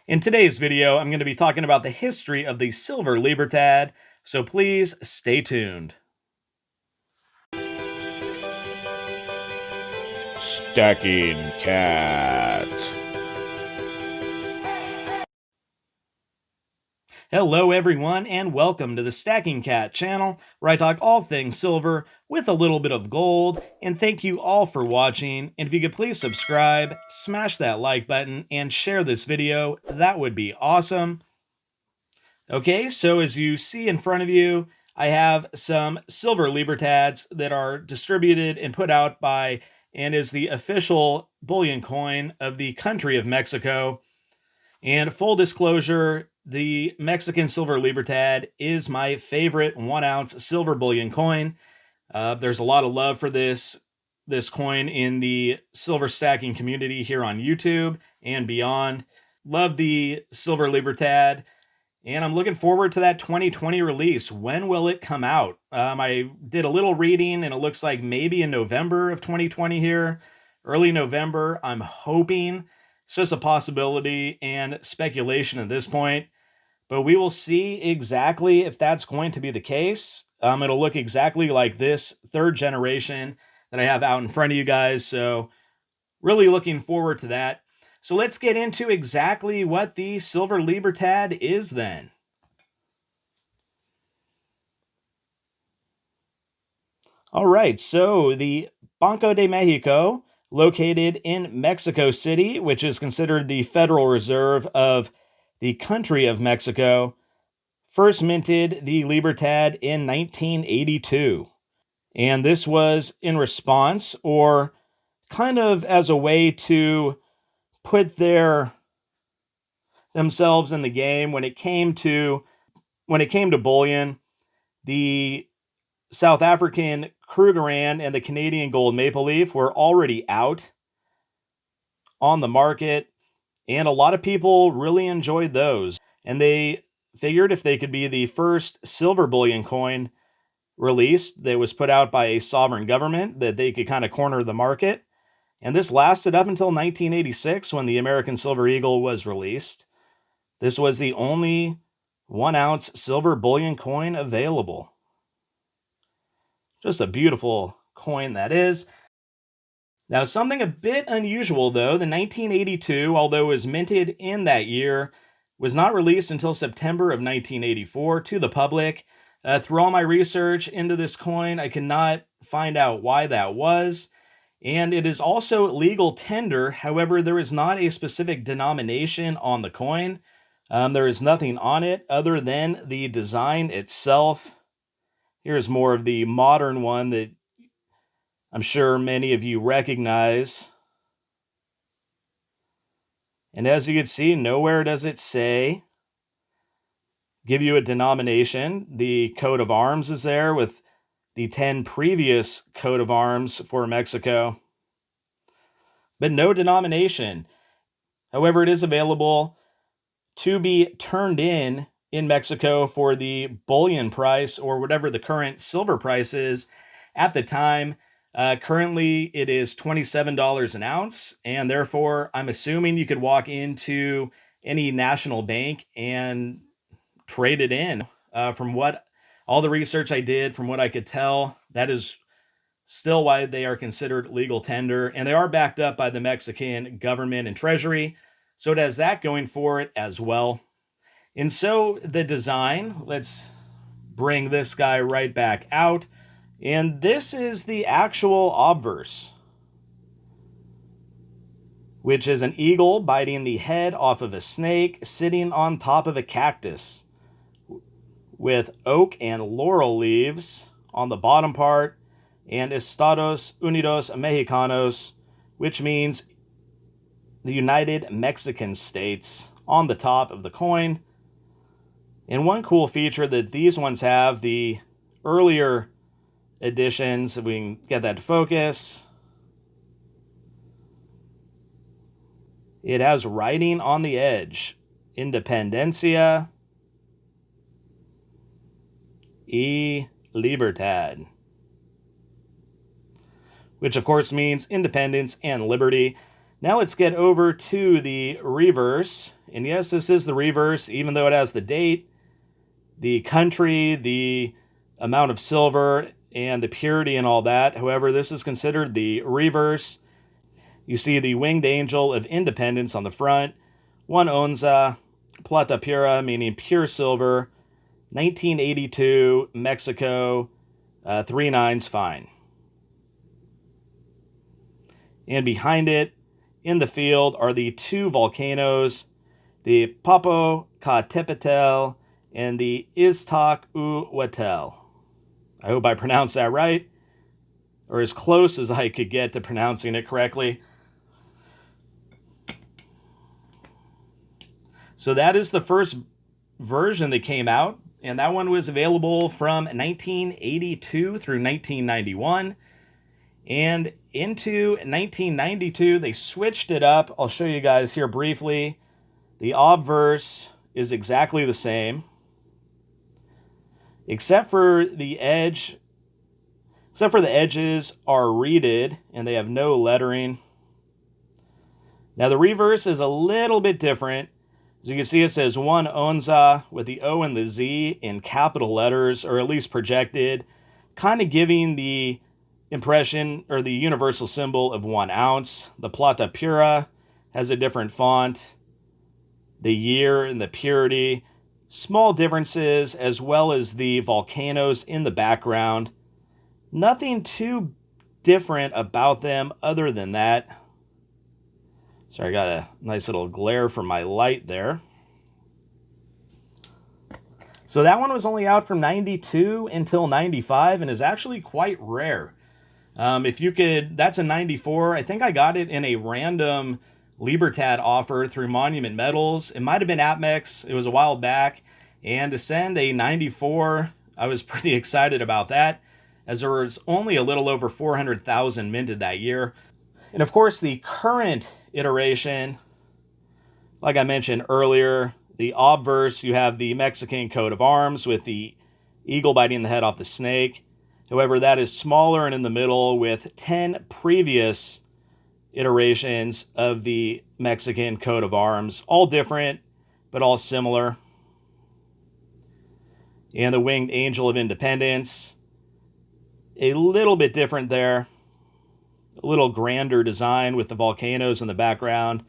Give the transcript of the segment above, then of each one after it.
In today's video, I'm going to be talking about the history of the Silver Libertad, so please stay tuned. Stacking Cat. Hello everyone, and welcome to the Stacking Kat channel, where I talk all things silver with a little bit of gold, and thank you all for watching. And if you could please subscribe, smash that like button, and share this video, that would be awesome. Okay, so as you see in front of you, I have some Silver Libertads that are distributed and put out by, and is the official bullion coin of the country of Mexico. And full disclosure, the Mexican Silver Libertad is my favorite 1-ounce silver bullion coin. There's a lot of love for this coin in the silver stacking community here on YouTube and beyond. Love the Silver Libertad, and I'm looking forward to that 2020 release. When will it come out? I did a little reading, and it looks like maybe in November of 2020 here. Early November, I'm hoping. It's just a possibility and speculation at this point, but we will see exactly if that's going to be the case. It'll look exactly like this third generation that I have out in front of you guys, so really looking forward to that. So let's get into exactly what the Silver Libertad is then. All right, so the Banco de Mexico, located in Mexico City, which is considered the Federal Reserve of the country of Mexico, first minted the Libertad in 1982. And this was in response, or kind of as a way to put themselves in the game when it came to bullion. The South African Krugerrand and the Canadian Gold Maple Leaf were already out on the market, and a lot of people really enjoyed those. And they figured if they could be the first silver bullion coin released that was put out by a sovereign government, that they could kind of corner the market. And this lasted up until 1986 when the American Silver Eagle was released. This was the only 1-ounce silver bullion coin available. Just a beautiful coin that is. Now, something a bit unusual though, the 1982, although it was minted in that year, was not released until September of 1984 to the public. Through all my research into this coin, I cannot find out why that was. And it is also legal tender. However, there is not a specific denomination on the coin. There is nothing on it other than the design itself. Here's more of the modern one that I'm sure many of you recognize. And as you can see, nowhere does it give you a denomination. The coat of arms is there with the 10 previous coat of arms for Mexico, but no denomination. However, it is available to be turned in Mexico for the bullion price, or whatever the current silver price is at the time. Currently, it is $27 an ounce, and therefore, I'm assuming you could walk into any national bank and trade it in. From what all the research I did, from what I could tell, that is still why they are considered legal tender, and they are backed up by the Mexican government and treasury, so it has that going for it as well. And so the design, let's bring this guy right back out, and this is the actual obverse, which is an eagle biting the head off of a snake sitting on top of a cactus, with oak and laurel leaves on the bottom part, and Estados Unidos Mexicanos, which means the United Mexican States, on the top of the coin. And one cool feature that these ones have, the earlier editions, if we can get that to focus, it has writing on the edge: Independencia y Libertad, which of course means independence and liberty. Now let's get over to the reverse. And yes, this is the reverse, even though it has the date, the country, the amount of silver, and the purity and all that. However, this is considered the reverse. You see the winged angel of independence on the front, 1 onza, plata pura, meaning pure silver, 1982, Mexico, 3 nines fine. And behind it, in the field, are the 2 volcanoes, the Popocatépetl and the Iztaccíhuatl. I hope I pronounced that right, or as close as I could get to pronouncing it correctly. So that is the first version that came out, and that one was available from 1982 through 1991. And into 1992, they switched it up. I'll show you guys here briefly. The Obverse is exactly the same, except for the edges are reeded and they have no lettering. Now the reverse is a little bit different. As you can see, it says 1 onza with the O and the Z in capital letters, or at least projected, kind of giving the impression or the universal symbol of 1 ounce. The plata pura has a different font. The year and the purity, small differences, as well as the volcanoes in the background. Nothing too different about them other than that. Sorry, I got a nice little glare from my light there. So that one was only out from 92 until 95 and is actually quite rare. If you could, that's a 94. I think I got it in a random Libertad offer through Monument Metals. It might have been APMEX. It was a while back. And to send a 94, I was pretty excited about that, as there was only a little over 400,000 minted that year. And of course, the current iteration, like I mentioned earlier, the Obverse, you have the Mexican coat of arms with the eagle biting the head off the snake. However, that is smaller and in the middle with 10 previous iterations of the Mexican coat of arms, all different, but all similar. And the winged angel of independence, a little bit different there. A little grander design with the volcanoes in the background.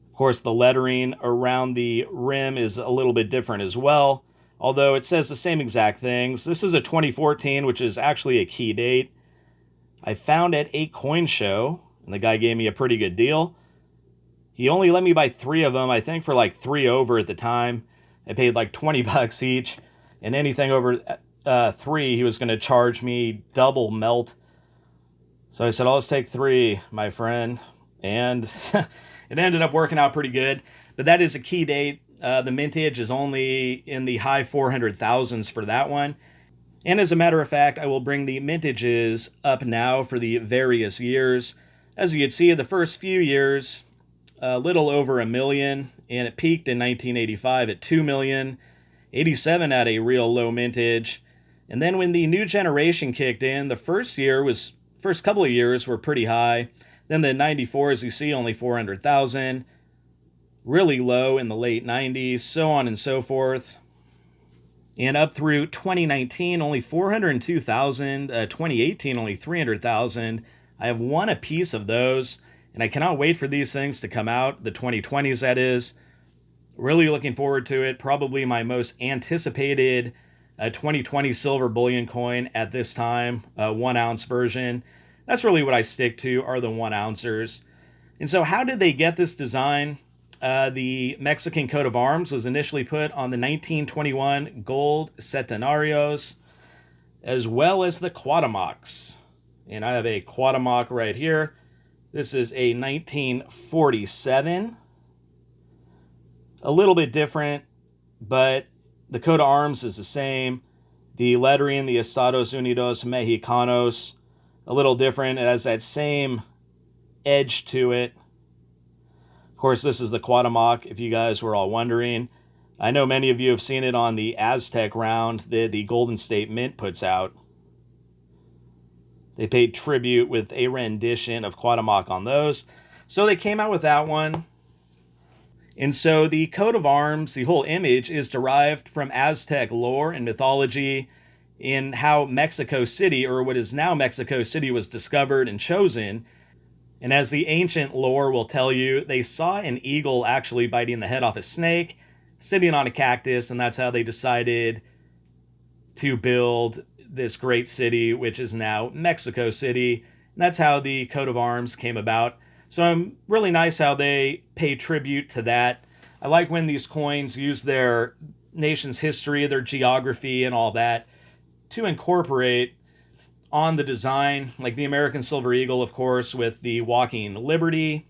Of course, the lettering around the rim is a little bit different as well, although it says the same exact things. This is a 2014, which is actually a key date. I found at a coin show, and the guy gave me a pretty good deal. He only let me buy 3 of them, I think for like 3 over at the time. I paid like 20 bucks each, and anything over 3, he was going to charge me double melt. So I said, "Oh, let's take 3, my friend." And it ended up working out pretty good. But that is a key date. The mintage is only in the high 400,000s for that one. And as a matter of fact, I will bring the mintages up now for the various years. As you can see, the first few years, a little over 1 million. And it peaked in 1985 at 2 million. 87 at a real low mintage. And then when the new generation kicked in, the first couple of years were pretty high. Then the 94, as you see, only 400,000. Really low in the late 90s, so on and so forth. And up through 2019, only 402,000. 2018, only 300,000. I have won a piece of those, and I cannot wait for these things to come out. The 2020s, that is. Really looking forward to it. Probably my most anticipated 2020 silver bullion coin at this time, 1 ounce version. That's really what I stick to, are the 1 ouncers. And so how did they get this design? The Mexican coat of arms was initially put on the 1921 gold centenarios, as well as the Quatermarks. And I have a Quatermark right here. This is a 1947. A little bit different, but the coat of arms is the same. The lettering, the Estados Unidos Mexicanos, a little different. It has that same edge to it. Of course, this is the Quatermark, if you guys were all wondering. I know many of you have seen it on the Aztec round that the Golden State Mint puts out. They paid tribute with a rendition of Quatermark on those. So they came out with that one. And so the coat of arms, the whole image, is derived from Aztec lore and mythology in how Mexico City, or what is now Mexico City, was discovered and chosen. And as the ancient lore will tell you, they saw an eagle actually biting the head off a snake, sitting on a cactus, and that's how they decided to build this great city, which is now Mexico City. And that's how the coat of arms came about. So really nice how they pay tribute to that. I like when these coins use their nation's history, their geography, and all that to incorporate on the design, like the American Silver Eagle, of course, with the Walking Liberty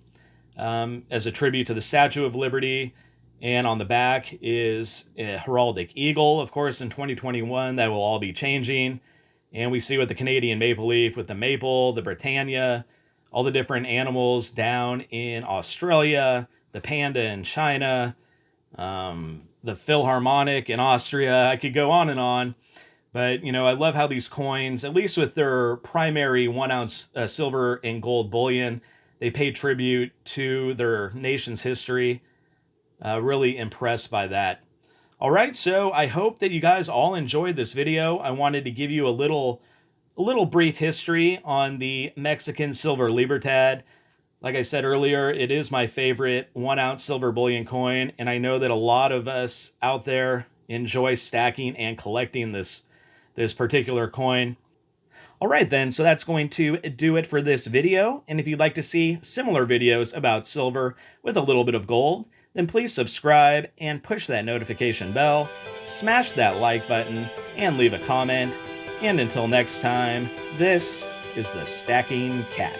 as a tribute to the Statue of Liberty. And on the back is a heraldic eagle. Of course, in 2021, that will all be changing. And we see with the Canadian maple leaf, with the maple, the Britannia, all the different animals down in Australia, the panda in China, the Philharmonic in Austria. I could go on and on. But, you know, I love how these coins, at least with their primary 1 ounce silver and gold bullion, they pay tribute to their nation's history. Really impressed by that. All right, so I hope that you guys all enjoyed this video. I wanted to give you a little brief history on the Mexican Silver Libertad. Like I said earlier, it is my favorite 1 ounce silver bullion coin, and I know that a lot of us out there enjoy stacking and collecting this particular coin. All right then, so that's going to do it for this video. And if you'd like to see similar videos about silver with a little bit of gold, then please subscribe and push that notification bell, smash that like button, and leave a comment. And until next time, this is the Stacking Kat.